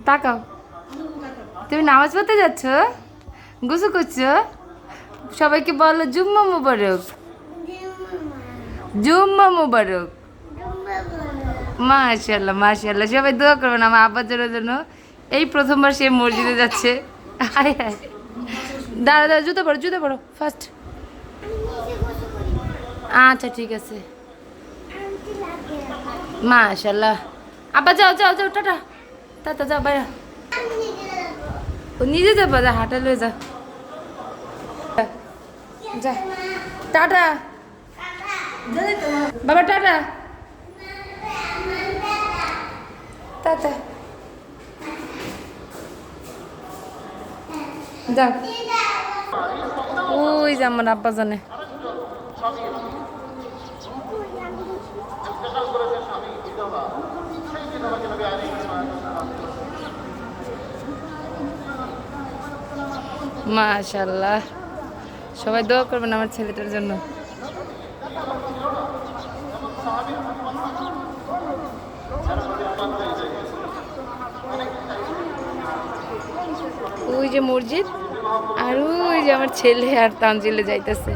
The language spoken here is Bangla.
তাকাও, তুমি নামাজ পড়তে যাচ্ছ, গোসু করছো? সবাইকে বলো জুম্মা মুবারক, জুম্মা মুবারক। মাশাল্লাহ মাশাল্লাহ, সবাই দোয়া করবেন আমার আব্বার জন্য। এই প্রথমবার সে মসজিদে যাচ্ছে। হায় হায়, দাঁড়া দাঁড়া, জুতো পড়ো ফার্স্ট। আচ্ছা ঠিক আছে। মাশাল্লাহ, আব্বা যাও যাও যাও, টাটা টাটা, যাও বাইরে। ও নিজে যাবো, যা হাঁটা লয়ে যা, যা টাটা বাবা, টাটা টাটা, যাও। ওই যে আমার আব্বা জানে। মাশাল্লাহ, সবাই দোয়া করবেন আমার ছেলেটার জন্য। ওই যে মসজিদ, আর ওই যে আমার ছেলে আর তানজিলে যাইতেছে।